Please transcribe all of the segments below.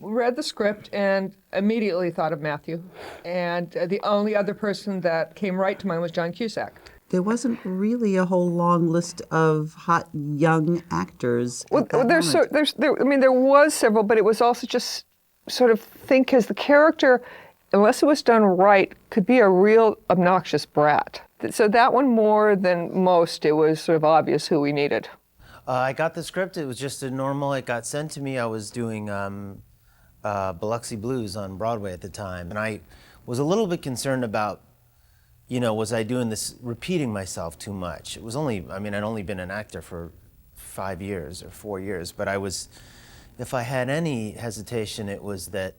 read the script and immediately thought of Matthew. And the only other person that came right to mind was John Cusack. There wasn't really a whole long list of hot young actors. Well, there was several, but it was also just sort of think, because the character, unless it was done right, could be a real obnoxious brat. So that one, more than most, it was sort of obvious who we needed. I got the script. It was just a normal. It got sent to me. I was doing Biloxi Blues on Broadway at the time, and I was a little bit concerned about, was I doing this, repeating myself too much? It was only, I'd only been an actor for 5 years or 4 years, but if I had any hesitation, it was that,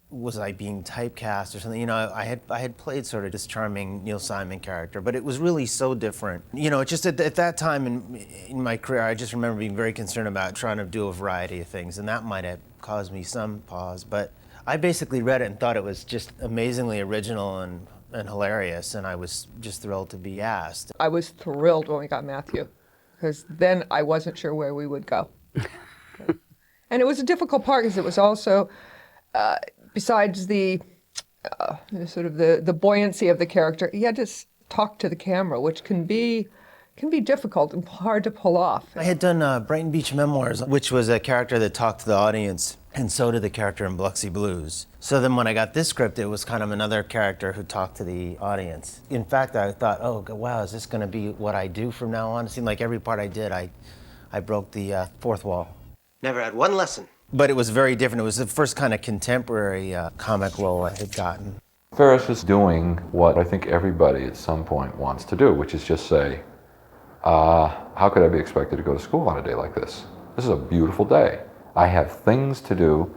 was I being typecast or something? I had played sort of this charming Neil Simon character, but it was really so different. Just at that time in my career, I just remember being very concerned about trying to do a variety of things, and that might have caused me some pause. But I basically read it and thought it was just amazingly original and hilarious, and I was just thrilled to be asked. I was thrilled when we got Matthew, because then I wasn't sure where we would go. And it was a difficult part, because it was also, besides the sort of the buoyancy of the character, he had to talk to the camera, which can be difficult and hard to pull off. I had done Brighton Beach Memoirs, which was a character that talked to the audience, and so did the character in Biloxi Blues. So then when I got this script, it was kind of another character who talked to the audience. In fact, I thought, oh, wow, is this going to be what I do from now on? It seemed like every part I did, I broke the fourth wall. Never had one lesson. But it was very different. It was the first kind of contemporary comic role I had gotten. Ferris was doing what I think everybody at some point wants to do, which is just say, how could I be expected to go to school on a day like this? This is a beautiful day. I have things to do,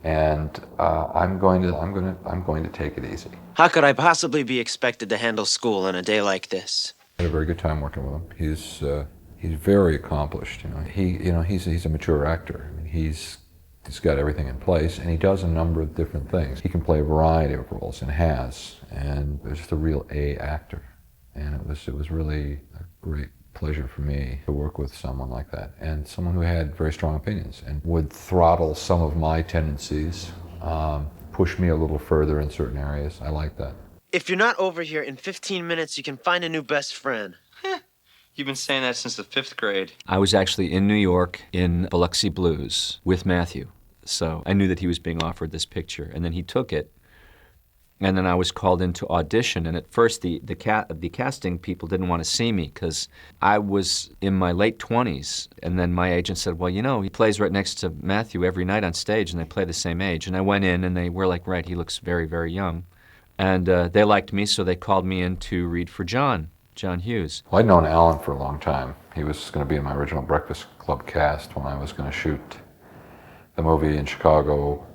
and I'm going to take it easy. How could I possibly be expected to handle school on a day like this? I had a very good time working with him. He's very accomplished. He's a mature actor. He's got everything in place, and he does a number of different things. He can play a variety of roles, and has, and is just a real A actor. And it was really a great pleasure for me to work with someone like that, and someone who had very strong opinions and would throttle some of my tendencies, push me a little further in certain areas. I like that. If you're not over here in 15 minutes, you can find a new best friend. You've been saying that since the 5th grade. I was actually in New York in Biloxi Blues with Matthew. So I knew that he was being offered this picture, and then he took it. And then I was called in to audition, and at first the casting people didn't want to see me because I was in my late 20s. And then my agent said, well, he plays right next to Matthew every night on stage, and they play the same age. And I went in, and they were like, right, he looks very, very young. And they liked me, so they called me in to read for John Hughes. Well, I'd known Alan for a long time. He was going to be in my original Breakfast Club cast when I was going to shoot the movie in Chicago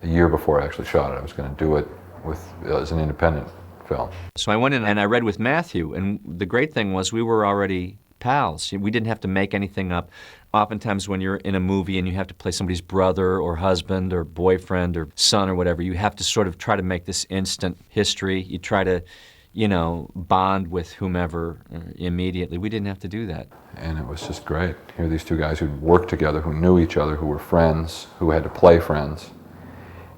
a year before I actually shot it. I was going to do it as an independent film. So I went in and I read with Matthew, and the great thing was we were already pals. We didn't have to make anything up. Oftentimes when you're in a movie and you have to play somebody's brother or husband or boyfriend or son or whatever, you have to sort of try to make this instant history. You try to bond with whomever immediately. We didn't have to do that. And it was just great. Here are these two guys who'd worked together, who knew each other, who were friends, who had to play friends.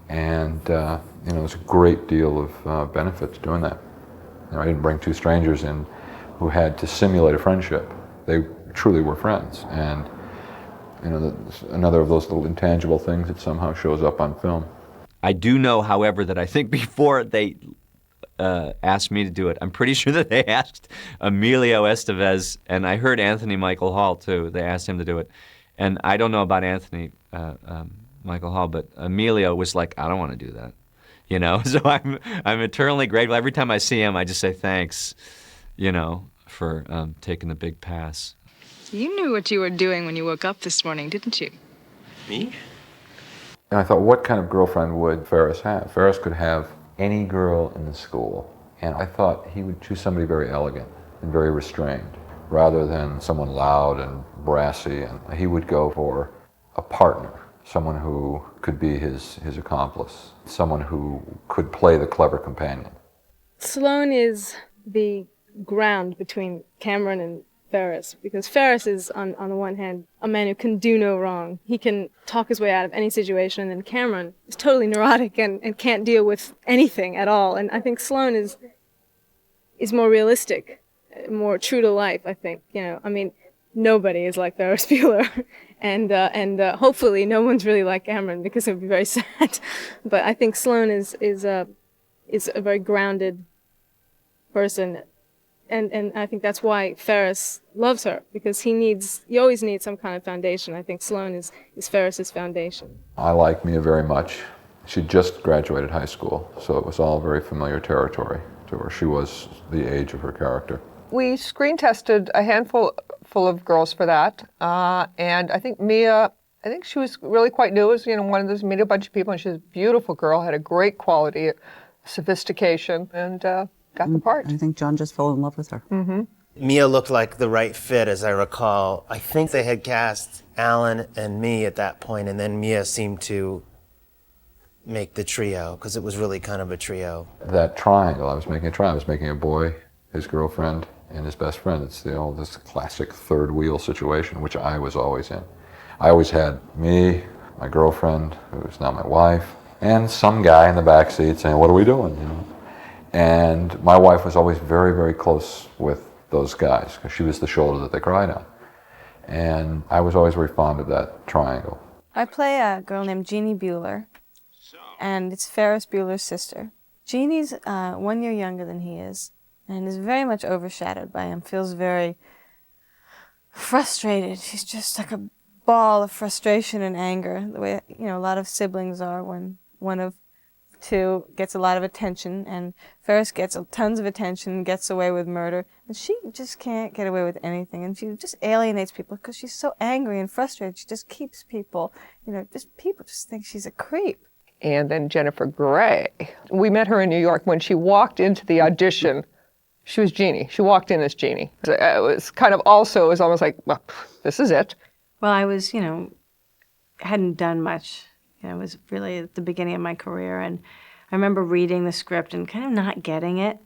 And, there's a great deal of benefit to doing that. I didn't bring two strangers in who had to simulate a friendship. They truly were friends. And, another of those little intangible things that somehow shows up on film. I do know, however, that I think before they asked me to do it, I'm pretty sure that they asked Emilio Estevez, and I heard Anthony Michael Hall too. They asked him to do it, and I don't know about Anthony Michael Hall, but Emilio was like, I don't want to do that, So I'm eternally grateful. Every time I see him, I just say thanks, for taking the big pass. You knew what you were doing when you woke up this morning, didn't you? Me? And I thought, what kind of girlfriend would Ferris have? Ferris could have any girl in the school, and I thought he would choose somebody very elegant and very restrained, rather than someone loud and brassy, and he would go for a partner, someone who could be his accomplice, someone who could play the clever companion. Sloane is the ground between Cameron and Ferris, because Ferris is, on the one hand, a man who can do no wrong. He can talk his way out of any situation, and then Cameron is totally neurotic and can't deal with anything at all. And I think Sloane is more realistic, more true to life, I think. You know, I mean, nobody is like Ferris Bueller, and hopefully no one's really like Cameron, because it would be very sad. But I think Sloane is a very grounded person. And I think that's why Ferris loves her, because you always need some kind of foundation. I think Sloane is Ferris's foundation. I like Mia very much. She just graduated high school, so it was all very familiar territory to her. She was the age of her character. We screen tested a handful of girls for that, and I think Mia, she was really quite new. It was, one of those, meet a bunch of people, and she was a beautiful girl, had a great quality, sophistication, and got the part. I think John just fell in love with her. Mm-hmm. Mia looked like the right fit, as I recall. I think they had cast Alan and me at that point, and then Mia seemed to make the trio, because it was really kind of a trio. That triangle, I was making a boy, his girlfriend, and his best friend. It's this classic third wheel situation, which I was always in. I always had me, my girlfriend, who is now my wife, and some guy in the back seat saying, "What are we doing?" And my wife was always very, very close with those guys, because she was the shoulder that they cried on. And I was always very fond of that triangle. I play a girl named Jeannie Bueller, and it's Ferris Bueller's sister. Jeannie's 1 year younger than he is, and is very much overshadowed by him, feels very frustrated. She's just like a ball of frustration and anger, the way, a lot of siblings are when one of two gets a lot of attention, and Ferris gets tons of attention and gets away with murder, and she just can't get away with anything, and she just alienates people because she's so angry and frustrated. She just keeps people, people just think she's a creep. And then Jennifer Grey. We met her in New York. When she walked into the audition, she was Jeannie. She walked in as Jeannie. It was kind of also, it was almost like, well, this is it. Well, I was, hadn't done much. It was really at the beginning of my career, and I remember reading the script and kind of not getting it,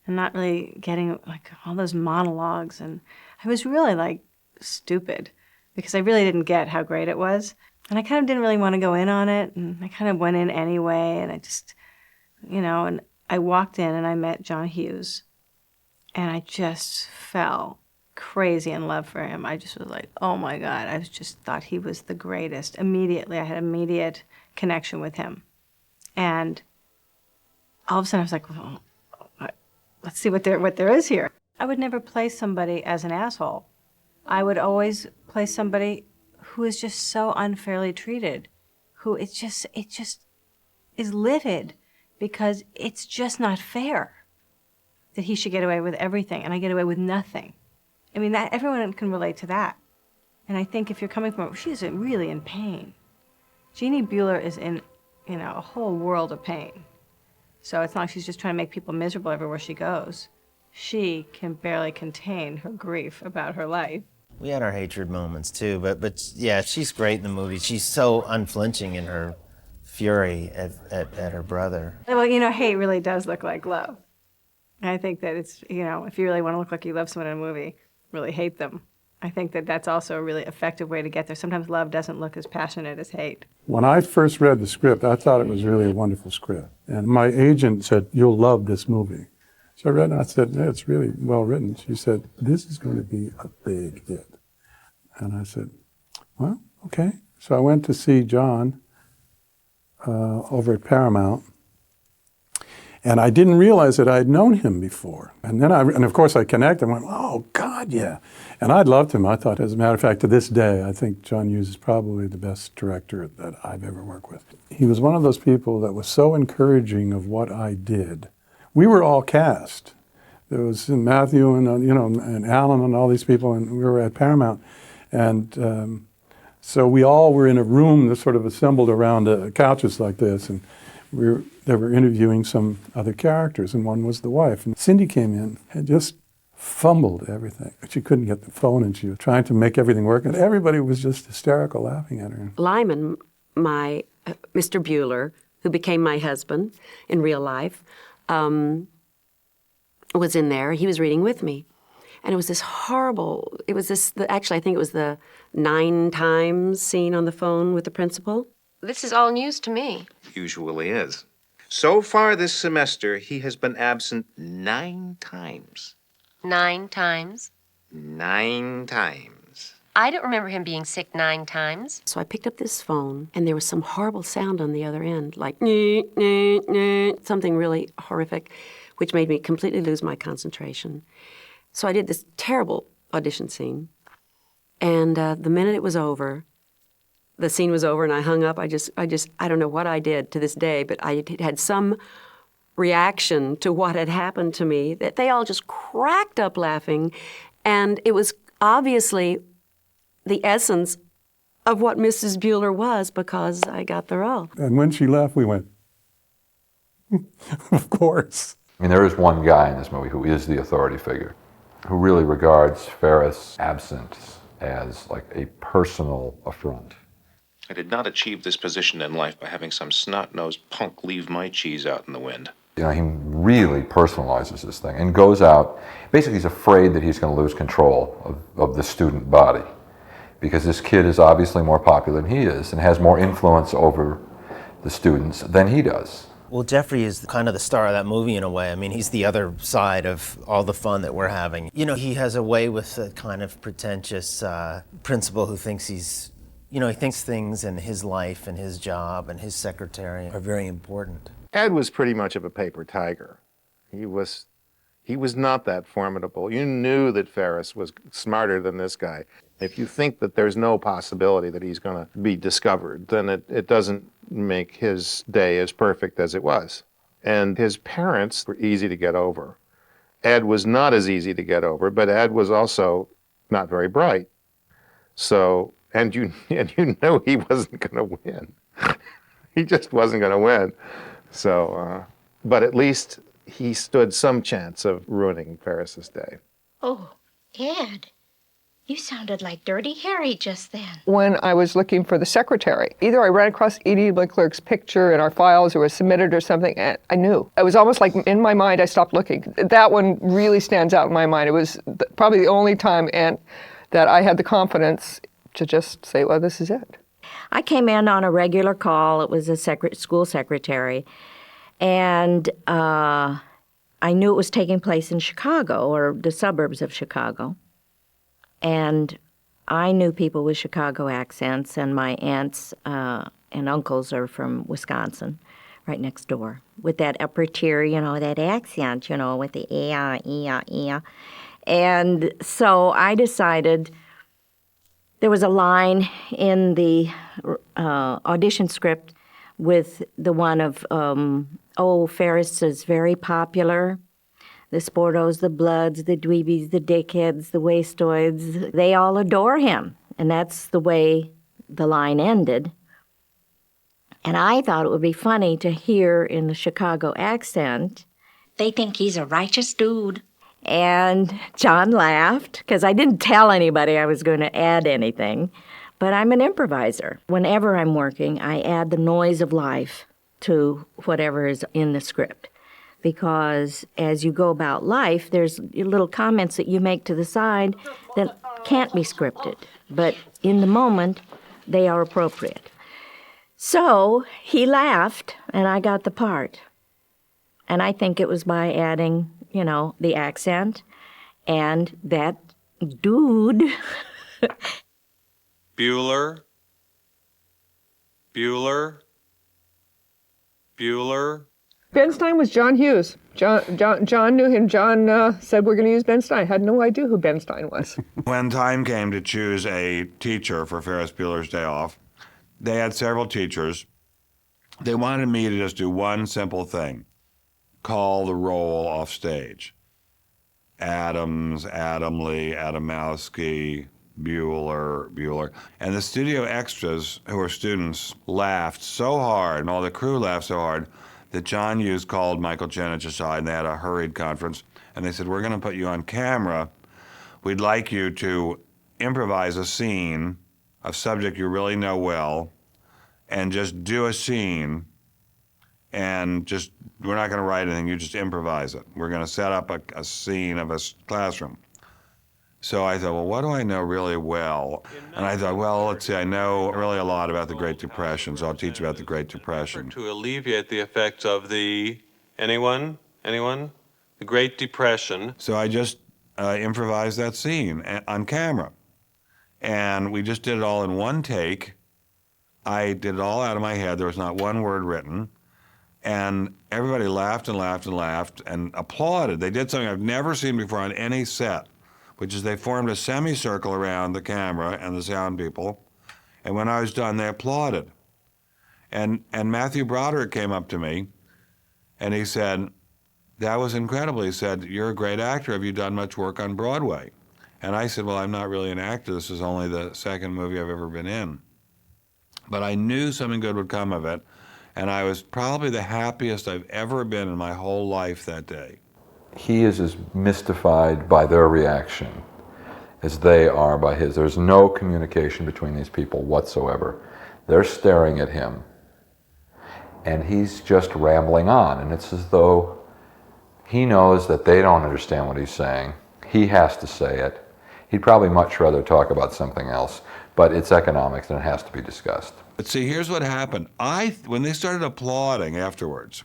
and not really getting like all those monologues, and I was really stupid, because I really didn't get how great it was, and I kind of didn't really want to go in on it, and I kind of went in anyway, and I just, and I walked in and I met John Hughes, and I just fell crazy in love for him. I just was like, oh my God, I just thought he was the greatest. Immediately, I had immediate connection with him. And all of a sudden I was like, well, let's see what there is here. I would never play somebody as an asshole. I would always play somebody who is just so unfairly treated, who it just is livid, because it's just not fair that he should get away with everything and I get away with nothing. I mean, that everyone can relate to that. And I think if you're coming from, she's really in pain. Jeannie Bueller is in, a whole world of pain. So it's not like she's just trying to make people miserable everywhere she goes. She can barely contain her grief about her life. We had our hatred moments too, but yeah, she's great in the movie. She's so unflinching in her fury at her brother. Well, hate really does look like love. And I think that it's, if you really want to look like you love someone in a movie, really hate them. I think that that's also a really effective way to get there. Sometimes love doesn't look as passionate as hate. When I first read the script, I thought it was really a wonderful script. And my agent said, "You'll love this movie." So I read it and I said, "Yeah, it's really well written." She said, "This is going to be a big hit." And I said, "Well, okay." So I went to see John over at Paramount. And I didn't realize that I'd known him before. And then of course I connected and went, "Oh God, yeah." And I loved him. I thought, as a matter of fact, to this day, I think John Hughes is probably the best director that I've ever worked with. He was one of those people that was so encouraging of what I did. We were all cast. There was Matthew and and Alan and all these people, and we were at Paramount. And so we all were in a room that sort of assembled around couches like this, and they were interviewing some other characters, and one was the wife. And Cindy came in and just fumbled everything. She couldn't get the phone, and she was trying to make everything work, and everybody was just hysterical laughing at her. Lyman, my Mr. Bueller, who became my husband in real life, was in there. He was reading with me. And it was this horrible, actually I think it was the 9 times scene on the phone with the principal. This is all news to me. Usually is. So far this semester, he has been absent 9 times. 9 times? 9 times. I don't remember him being sick 9 times. So I picked up this phone, and there was some horrible sound on the other end, like something really horrific, which made me completely lose my concentration. So I did this terrible audition scene, and the minute it was over, the scene was over and I hung up, I don't know what I did to this day, but I had some reaction to what had happened to me that they all just cracked up laughing, and it was obviously the essence of what Mrs. Bueller was because I got the role. And when she left, we went, of course. I mean, there is one guy in this movie who is the authority figure, who really regards Ferris' absence as like a personal affront. I did not achieve this position in life by having some snot-nosed punk leave my cheese out in the wind. You know, he really personalizes this thing and goes out. Basically, he's afraid that he's going to lose control of the student body because this kid is obviously more popular than he is and has more influence over the students than he does. Well, Jeffrey is kind of the star of that movie in a way. I mean, he's the other side of all the fun that we're having. You know, he has a way with a kind of pretentious principal who thinks he's, you know, he thinks things in his life and his job and his secretary are very important. Ed was pretty much of a paper tiger. He was not that formidable. You knew that Ferris was smarter than this guy. If you think that there's no possibility that he's going to be discovered, then it doesn't make his day as perfect as it was. And his parents were easy to get over. Ed was not as easy to get over, but Ed was also not very bright. So, and you knew he wasn't going to win. He just wasn't going to win. So, but at least he stood some chance of ruining Ferris's day. Oh, Ed, you sounded like Dirty Harry just then. When I was looking for the secretary, either I ran across Edie Blinkler's picture in our files or was submitted or something, and I knew. It was almost like in my mind I stopped looking. That one really stands out in my mind. It was probably the only time that I had the confidence to just say, well, this is it. I came in on a regular call. It was a school secretary. And I knew it was taking place in Chicago or the suburbs of Chicago. And I knew people with Chicago accents, and my aunts and uncles are from Wisconsin, right next door, with that upper tier, you know, that accent, you know, with the ea. And so I decided there was a line in the audition script with the one of, Ferris is very popular. The sportos, the bloods, the dweebies, the dickheads, the wastoids, they all adore him. And that's the way the line ended. And I thought it would be funny to hear in the Chicago accent, they think he's a righteous dude. And John laughed, because I didn't tell anybody I was going to add anything. But I'm an improviser. Whenever I'm working, I add the noise of life to whatever is in the script. Because as you go about life, there's little comments that you make to the side that can't be scripted. But in the moment, they are appropriate. So he laughed, and I got the part. And I think it was by adding, you know, the accent and that dude. Bueller. Ben Stein was John Hughes. John knew him. John said, we're going to use Ben Stein. I had no idea who Ben Stein was. When time came to choose a teacher for Ferris Bueller's Day Off, they had several teachers. They wanted me to just do one simple thing, call the roll off stage. Adams, Adamley, Adamowski, Bueller. And the studio extras, who were students, laughed so hard, and all the crew laughed so hard, that John Hughes called Michael Jenich aside, and they had a hurried conference, and they said, we're going to put you on camera. We'd like you to improvise a scene, a subject you really know well, and just do a scene, and just, we're not going to write anything, you just improvise it. We're going to set up a scene of a classroom. So I thought, well, what do I know really well? And I thought, well, let's see, I know really a lot about the Great Depression, so I'll teach about the Great Depression. To alleviate the effects of the, anyone? The Great Depression. So I just improvised that scene on camera. And we just did it all in one take. I did it all out of my head. There was not one word written. And everybody laughed and laughed and laughed and applauded. They did something I've never seen before on any set, which is they formed a semicircle around the camera and the sound people. And when I was done, they applauded. And Matthew Broderick came up to me and he said, that was incredible. He said, you're a great actor. Have you done much work on Broadway? And I said, well, I'm not really an actor. This is only the second movie I've ever been in. But I knew something good would come of it. And I was probably the happiest I've ever been in my whole life that day. He is as mystified by their reaction as they are by his. There's no communication between these people whatsoever. They're staring at him, and he's just rambling on, and it's as though he knows that they don't understand what he's saying. He has to say it. He'd probably much rather talk about something else, but it's economics and it has to be discussed. But see, here's what happened. When they started applauding afterwards,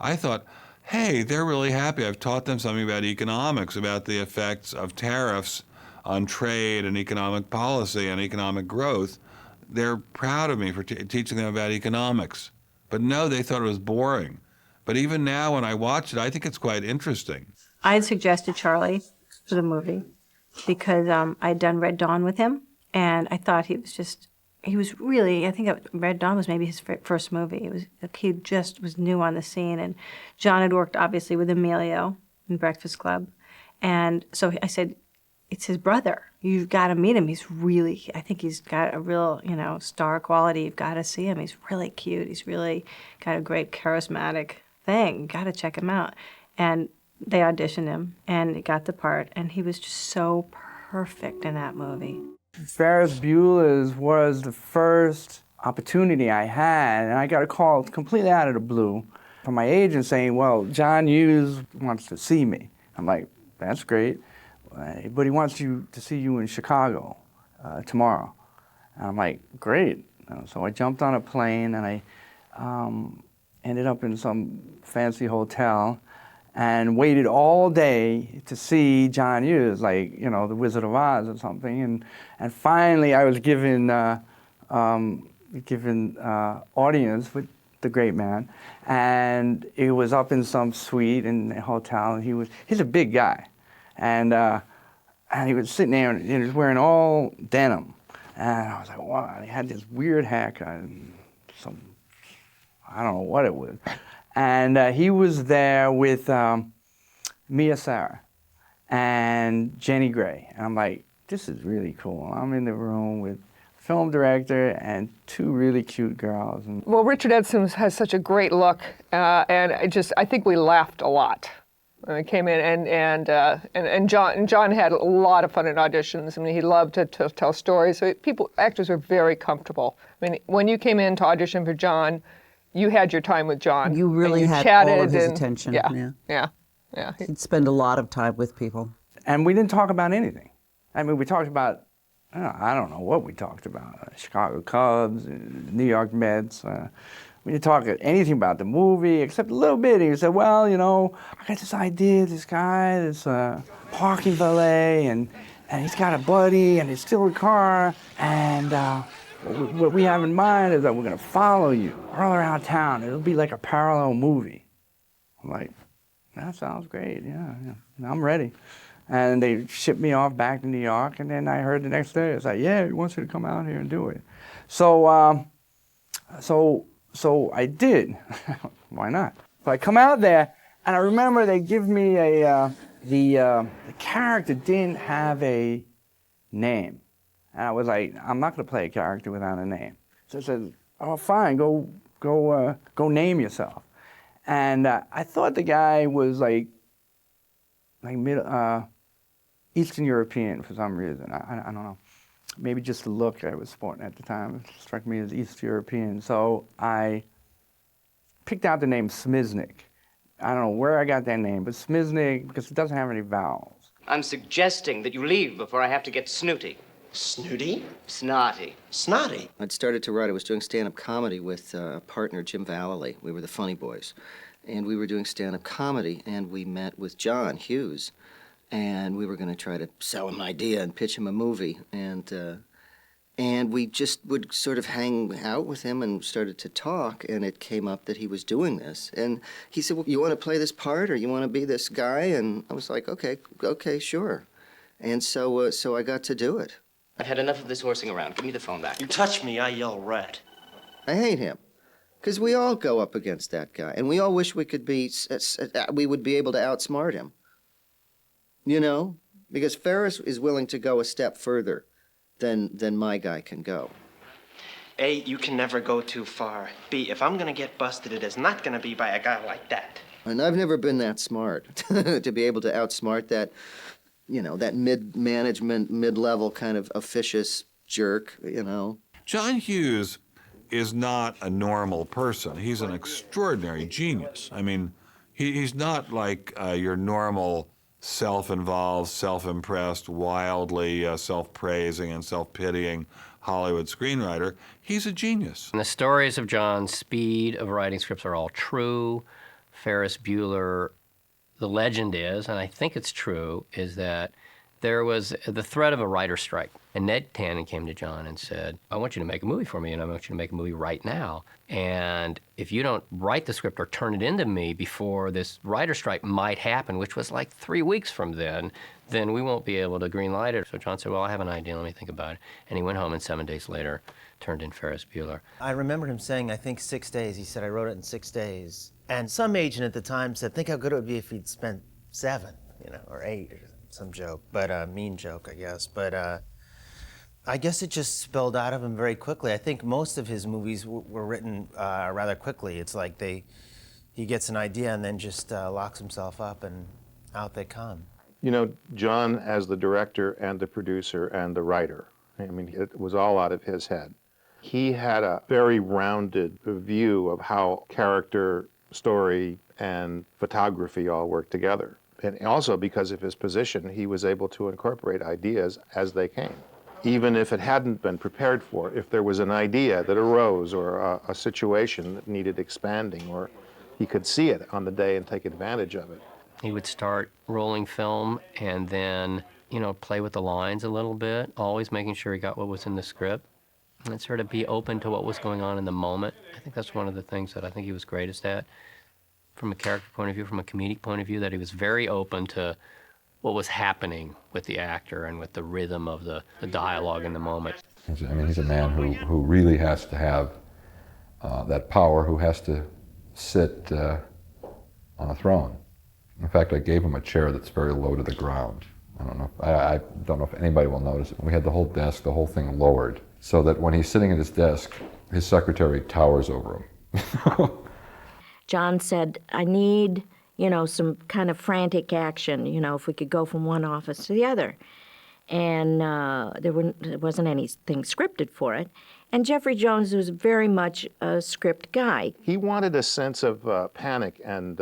I thought, hey, they're really happy. I've taught them something about economics, about the effects of tariffs on trade and economic policy and economic growth. They're proud of me for teaching them about economics. But no, they thought it was boring. But even now, when I watch it, I think it's quite interesting. I had suggested Charlie for the movie because I'd done Red Dawn with him, and I thought he was really, I think Red Dawn was maybe his first movie. He just was new on the scene, and John had worked obviously with Emilio in Breakfast Club, and so I said, it's his brother. You've got to meet him. I think he's got a real, star quality. You've got to see him. He's really cute. He's really got a great charismatic thing. You got to check him out. And they auditioned him, and he got the part, and he was just so perfect in that movie. Ferris Bueller's was the first opportunity I had, and I got a call completely out of the blue from my agent saying, well, John Hughes wants to see me. I'm like, that's great, but he wants to see you in Chicago tomorrow. And I'm like, great. So I jumped on a plane, and I ended up in some fancy hotel and waited all day to see John Hughes, like, the Wizard of Oz or something. And finally I was given audience with the great man. And it was up in some suite in a hotel, and he's a big guy. And he was sitting there, and he was wearing all denim. And I was like, wow, he had this weird haircut, and I don't know what it was. And he was there with Sara and Jenny Gray. And I'm like, this is really cool. I'm in the room with a film director and two really cute girls. Well, Richard Edson has such a great look, and I think we laughed a lot when we came in. And John had a lot of fun at auditions. I mean, he loved to tell stories. So actors were very comfortable. I mean, when you came in to audition for John, you had your time with John. You really had chatted all of his attention. Yeah. He'd spend a lot of time with people. And we didn't talk about anything. I mean, we talked about, I don't know what we talked about. Chicago Cubs, New York Mets. We didn't talk anything about the movie, except a little bit. He said, well, I got this idea, this guy, this parking valet, and he's got a buddy, and he's still a car, and what we have in mind is that we're going to follow you all around town. It'll be like a parallel movie. I'm like, that sounds great, yeah, I'm ready. And they shipped me off back to New York, and then I heard the next day, it's like, yeah, he wants you to come out here and do it. So I did. Why not? So I come out there, and I remember they give me the character didn't have a name. And I was like, I'm not going to play a character without a name. So I said, oh, fine, go name yourself. And I thought the guy was like Eastern European for some reason. I don't know. Maybe just the look I was sporting at the time struck me as East European. So I picked out the name Smiznik. I don't know where I got that name, but Smiznik, because it doesn't have any vowels. I'm suggesting that you leave before I have to get snooty. Snooty? Snotty. Snotty? I'd started to write. I was doing stand-up comedy with a partner, Jim Vallely. We were the Funny Boys. And we were doing stand-up comedy, and we met with John Hughes. And we were going to try to sell him an idea and pitch him a movie. And we just would sort of hang out with him and started to talk, and it came up that he was doing this. And he said, well, you want to play this part, or you want to be this guy? And I was like, okay, sure. And so I got to do it. I've had enough of this horsing around. Give me the phone back. You touch me, I yell rat. I hate him. Because we all go up against that guy, and we all wish we would be able to outsmart him. You know? Because Ferris is willing to go a step further than my guy can go. A, you can never go too far. B, if I'm gonna get busted, it is not gonna be by a guy like that. And I've never been that smart to be able to outsmart that, you know, that mid-management, mid-level kind of officious jerk, you know. John Hughes is not a normal person. He's an extraordinary genius. I mean, he's not like your normal self-involved, self-impressed, wildly self-praising and self-pitying Hollywood screenwriter. He's a genius. And the stories of John's speed of writing scripts are all true. Ferris Bueller, the legend is, and I think it's true, is that there was the threat of a writer's strike. And Ned Tannen came to John and said, I want you to make a movie for me, and I want you to make a movie right now. And if you don't write the script or turn it into me before this writer's strike might happen, which was like 3 weeks from then we won't be able to greenlight it. So John said, well, I have an idea, let me think about it. And he went home, and 7 days later turned in Ferris Bueller. I remember him saying, I think 6 days. He said, I wrote it in 6 days. And some agent at the time said, think how good it would be if he'd spent 7, you know, or 8, or some joke, but mean joke, I guess. But I guess it just spilled out of him very quickly. I think most of his movies were written rather quickly. It's like he gets an idea and then just locks himself up, and out they come. You know, John, as the director and the producer and the writer, I mean, it was all out of his head. He had a very rounded view of how character, story, and photography all work together. And also because of his position, he was able to incorporate ideas as they came. Even if it hadn't been prepared for, if there was an idea that arose or a situation that needed expanding, or he could see it on the day and take advantage of it. He would start rolling film and then, you know, play with the lines a little bit, always making sure he got what was in the script, and sort of be open to what was going on in the moment. I think that's one of the things that I think he was greatest at, from a character point of view, from a comedic point of view, that he was very open to what was happening with the actor and with the rhythm of the dialogue in the moment. I mean, he's a man who really has to have that power, who has to sit on a throne. In fact, I gave him a chair that's very low to the ground. I don't know if anybody will notice it. We had the whole desk, the whole thing lowered, so that when he's sitting at his desk, his secretary towers over him. John said, I need, you know, some kind of frantic action, you know, if we could go from one office to the other. And there wasn't anything scripted for it. And Jeffrey Jones was very much a script guy. He wanted a sense of panic and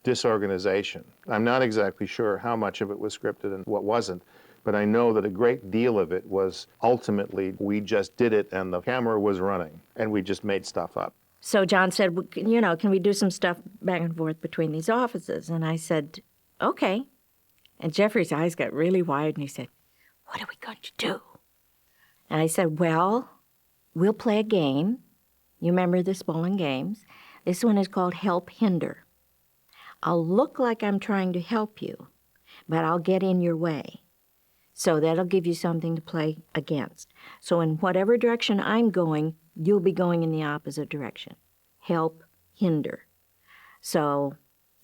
disorganization. I'm not exactly sure how much of it was scripted and what wasn't, but I know that a great deal of it was ultimately we just did it and the camera was running and we just made stuff up. So John said, you know, can we do some stuff back and forth between these offices? And I said, okay. And Jeffrey's eyes got really wide and he said, what are we going to do? And I said, well, we'll play a game. You remember the bowling games? This one is called Help Hinder. I'll look like I'm trying to help you, but I'll get in your way. So that'll give you something to play against. So in whatever direction I'm going, you'll be going in the opposite direction. Help, hinder. So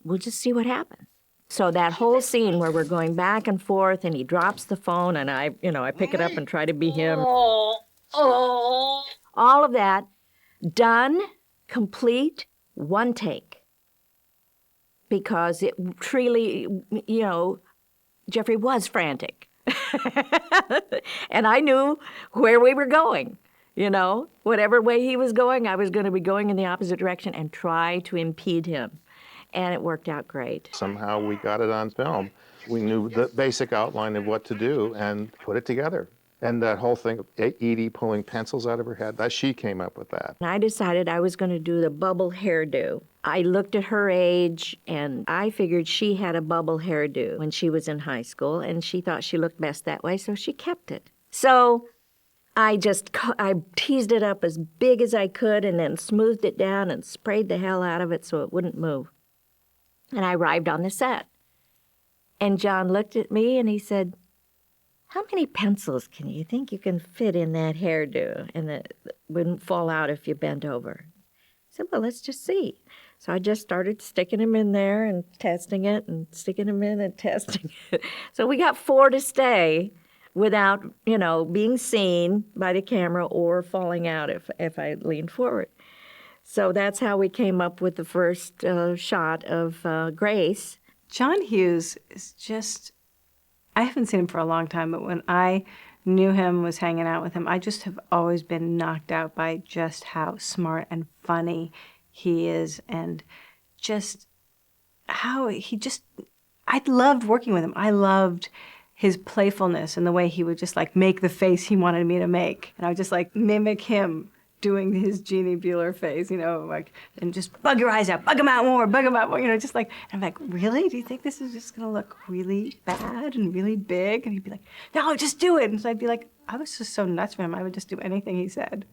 we'll just see what happens. So that whole scene where we're going back and forth and he drops the phone and I pick it up and try to be him. All of that done, complete, one take. Because it truly, you know, Jeffrey was frantic. And I knew where we were going, you know. Whatever way he was going, I was going to be going in the opposite direction and try to impede him. and it worked out great. Somehow we got it on film. We knew the basic outline of what to do and put it together. And that whole thing of Edie pulling pencils out of her head, she came up with that. And I decided I was going to do the bubble hairdo. I looked at her age, and I figured she had a bubble hairdo when she was in high school, and she thought she looked best that way, so she kept it. So I teased it up as big as I could and then smoothed it down and sprayed the hell out of it so it wouldn't move. And I arrived on the set. And John looked at me and he said, "How many pencils can you think you can fit in that hairdo and that wouldn't fall out if you bent over?" I said, "Well, let's just see." So I just started sticking them in there and testing it and sticking them in and testing it. So we got 4 to stay without, being seen by the camera or falling out if I leaned forward. So that's how we came up with the first shot of Grace. John Hughes is just, I haven't seen him for a long time, but when I knew him, was hanging out with him, I just have always been knocked out by just how smart and funny he is, and just how I loved working with him. I loved his playfulness and the way he would just make the face he wanted me to make. And I would just mimic him doing his Jeannie Bueller face, and just bug your eyes out, bug them out more, and I'm like, really? Do you think this is just gonna look really bad and really big? And he'd be like, no, just do it. And so I'd be like, I was just so nuts for him. I would just do anything he said.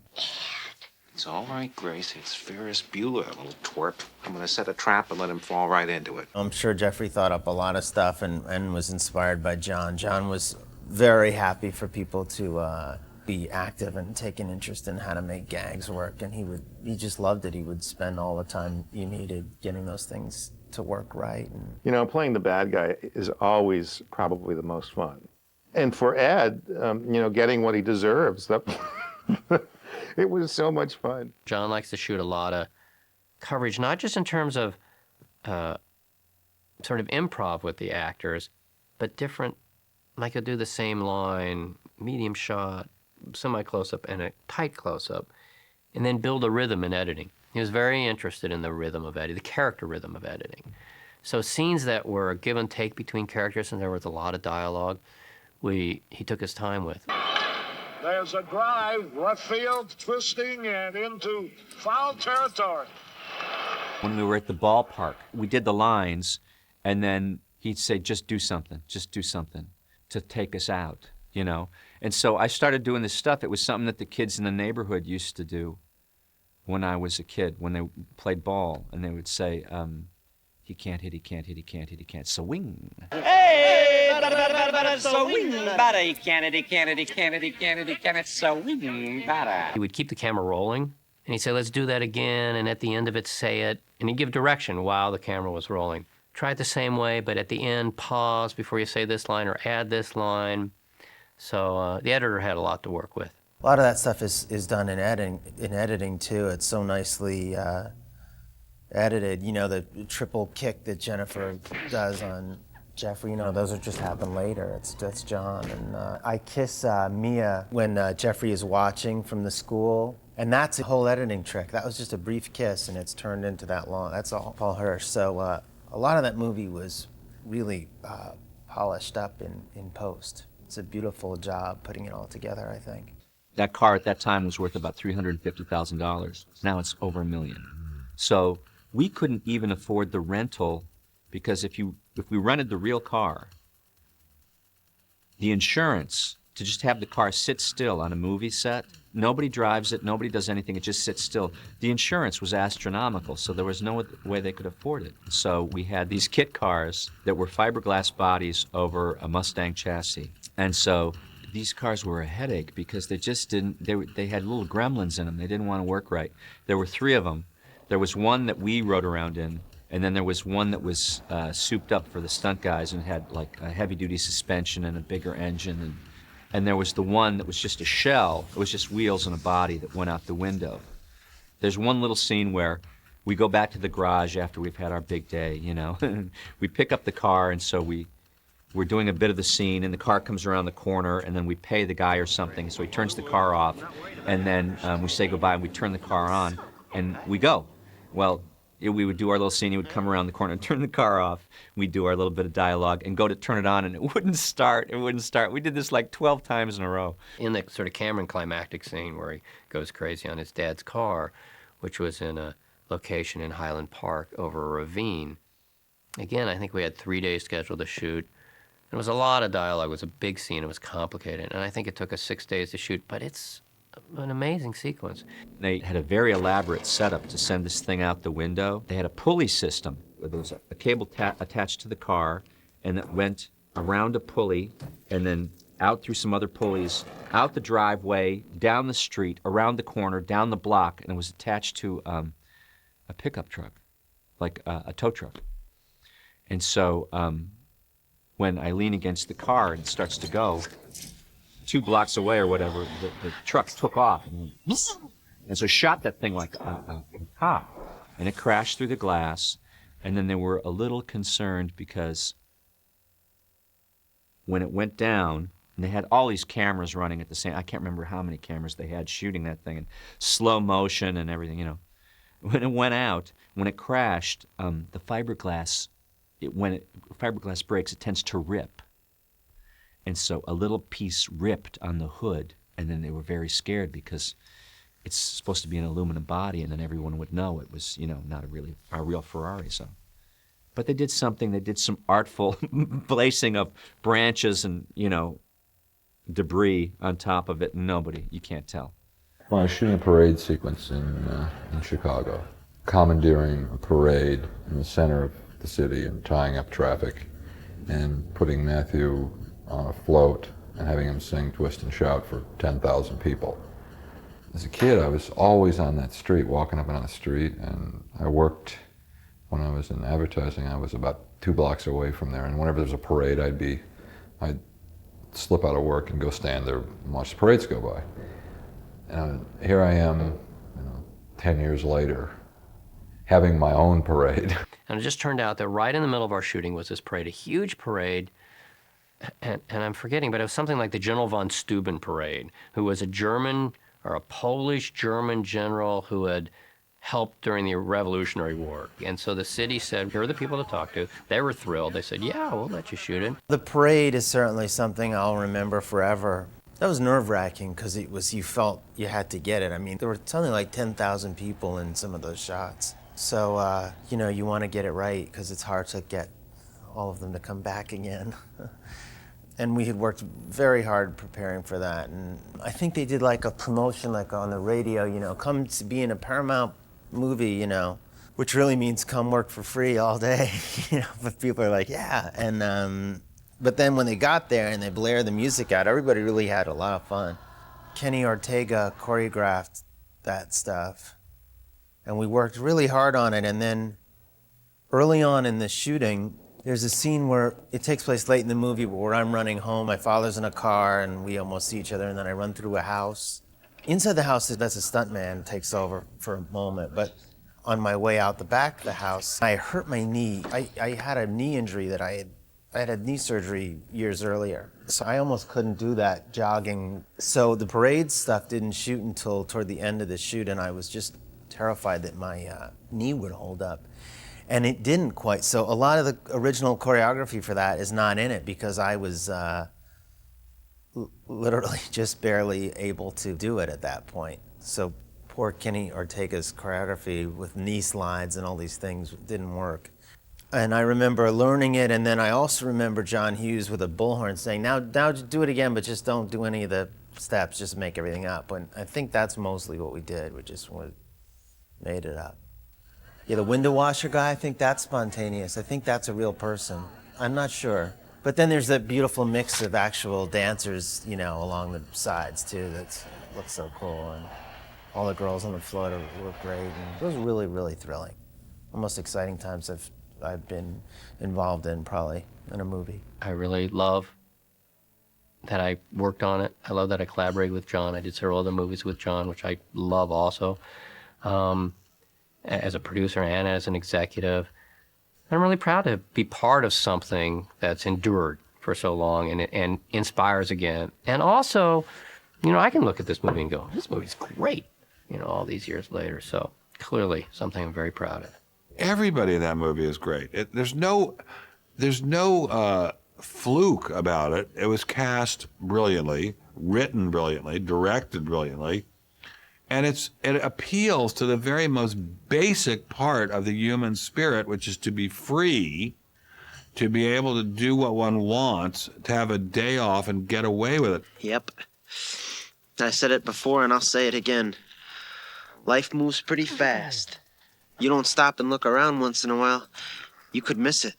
It's all right, Grace. It's Ferris Bueller, little twerp. I'm gonna set a trap and let him fall right into it. I'm sure Jeffrey thought up a lot of stuff and was inspired by John. John was very happy for people to be active and take an interest in how to make gags work, and he just loved it. He would spend all the time you needed getting those things to work right. And playing the bad guy is always probably the most fun. And for Ed, getting what he deserves, it was so much fun. John likes to shoot a lot of coverage, not just in terms of sort of improv with the actors, but different, he'll do the same line, medium shot, semi-close-up, and a tight close-up, and then build a rhythm in editing. He was very interested in the rhythm of editing, the character rhythm of editing. So scenes that were a give and take between characters, and there was a lot of dialogue, he took his time with. There's a drive, left field, twisting, and into foul territory. When we were at the ballpark, we did the lines, and then he'd say, just do something, to take us out, And so I started doing this stuff. It was something that the kids in the neighborhood used to do when I was a kid, when they played ball, and they would say, he can't hit, he can't hit, he can't hit, he can't swing. Hey, swing, batter, he can't hit, he can't hit, he can't hit, he can't hit, he can't hit, swing, batter. He would keep the camera rolling, and he'd say, let's do that again, and at the end of it, say it, and he'd give direction while the camera was rolling. Try it the same way, but at the end, pause before you say this line or add this line. So the editor had a lot to work with. A lot of that stuff is done in editing too. It's so nicely edited. The triple kick that Jennifer does on Jeffrey, those are just happen later. That's John. And I kiss Mia when Jeffrey is watching from the school. And that's a whole editing trick. That was just a brief kiss, and it's turned into that long. That's all Paul Hirsch. So a lot of that movie was really polished up in post. It's a beautiful job putting it all together, I think. That car at that time was worth about $350,000. Now it's over $1 million. So we couldn't even afford the rental, because if we rented the real car, the insurance to just have the car sit still on a movie set, nobody drives it, nobody does anything, it just sits still. The insurance was astronomical, so there was no way they could afford it. So we had these kit cars that were fiberglass bodies over a Mustang chassis. And so these cars were a headache because they just didn't, they had little gremlins in them. They didn't want to work right. There were 3 of them. There was one that we rode around in, and then there was one that was souped up for the stunt guys and had like a heavy-duty suspension and a bigger engine. And there was the one that was just a shell. It was just wheels and a body that went out the window. There's one little scene where we go back to the garage after we've had our big day, We pick up the car, and so we're doing a bit of the scene, and the car comes around the corner, and then we pay the guy or something, so he turns the car off, and then we say goodbye, and we turn the car on, and we go. Well, we would do our little scene, he would come around the corner and turn the car off. We'd do our little bit of dialogue and go to turn it on, and it wouldn't start. It wouldn't start. We did this like 12 times in a row. In the sort of Cameron climactic scene where he goes crazy on his dad's car, which was in a location in Highland Park over a ravine, again, I think we had 3 days scheduled to shoot. It was a lot of dialogue. It was a big scene. It was complicated. And I think it took us 6 days to shoot, but it's an amazing sequence. They had a very elaborate setup to send this thing out the window. They had a pulley system. There was a cable attached to the car, and it went around a pulley and then out through some other pulleys, out the driveway, down the street, around the corner, down the block, and it was attached to a pickup truck, like a tow truck. And so when I lean against the car and it starts to go, 2 blocks away or whatever, the truck took off and so shot that thing like a cop, and it crashed through the glass. And then they were a little concerned because when it went down, and they had all these cameras running at the same, I can't remember how many cameras they had shooting that thing in slow motion and everything, you know. When it went out, when it crashed, the fiberglass, when fiberglass breaks, it tends to rip. And so a little piece ripped on the hood, and then they were very scared because it's supposed to be an aluminum body, and then everyone would know it was, you know, not a real Ferrari. So, but they did something. They did some artful placing of branches and, you know, debris on top of it. Nobody, you can't tell. When I was shooting a parade sequence in Chicago, commandeering a parade in the center of the city and tying up traffic and putting Matthew on a float and having him sing Twist and Shout for 10,000 people. As a kid, I was always on that street, walking up and down the street, and I worked, when I was in advertising, I was about 2 blocks away from there, and whenever there was a parade, I'd slip out of work and go stand there and watch the parades go by. And here I am, you know, 10 years later, having my own parade. And it just turned out that right in the middle of our shooting was this parade, a huge parade, and I'm forgetting, but it was something like the General von Steuben parade, who was a German or a Polish-German general who had helped during the Revolutionary War. And so the city said, here are the people to talk to. They were thrilled. They said, yeah, we'll let you shoot it. The parade is certainly something I'll remember forever. That was nerve-wracking because it was, you felt you had to get it. I mean, there were something like 10,000 people in some of those shots. So, you know, you want to get it right because it's hard to get all of them to come back again. And we had worked very hard preparing for that. And I think they did like a promotion like on the radio, you know, come to be in a Paramount movie, you know, which really means come work for free all day. You know, but people are like, yeah. And but then when they got there and they blared the music out, everybody really had a lot of fun. Kenny Ortega choreographed that stuff. And we worked really hard on it. And then early on in the shooting, there's a scene where it takes place late in the movie where I'm running home, my father's in a car, and we almost see each other, and then I run through a house. Inside the house, that's a stuntman takes over for a moment, but on my way out the back of the house, I hurt my knee. I had a knee injury that I had knee surgery years earlier, so I almost couldn't do that jogging. So the parade stuff didn't shoot until toward the end of the shoot, and I was just terrified that my knee would hold up. And it didn't quite. So a lot of the original choreography for that is not in it because I was literally just barely able to do it at that point. So poor Kenny Ortega's choreography with knee slides and all these things didn't work. And I remember learning it, and then I also remember John Hughes with a bullhorn saying, now do it again, but just don't do any of the steps, just make everything up. And I think that's mostly what we did, we just made it up. Yeah, the window washer guy, I think that's spontaneous. I think that's a real person. I'm not sure. But then there's that beautiful mix of actual dancers, you know, along the sides too. That looks so cool. And all the girls on the floor were great. And it was really, really thrilling. One of the most exciting times I've been involved in, probably, in a movie. I really love that I worked on it. I love that I collaborated with John. I did several other movies with John, which I love also. As a producer and as an executive. I'm really proud to be part of something that's endured for so long and inspires again. And also, you know, I can look at this movie and go, this movie's great, you know, all these years later. So clearly something I'm very proud of. everybody in that movie is great. There's no fluke about it. It was cast brilliantly, written brilliantly, directed brilliantly, and it appeals to the very most basic part of the human spirit, which is to be free, to be able to do what one wants, to have a day off and get away with it. Yep. I said it before and I'll say it again. Life moves pretty fast. You don't stop and look around once in a while, you could miss it.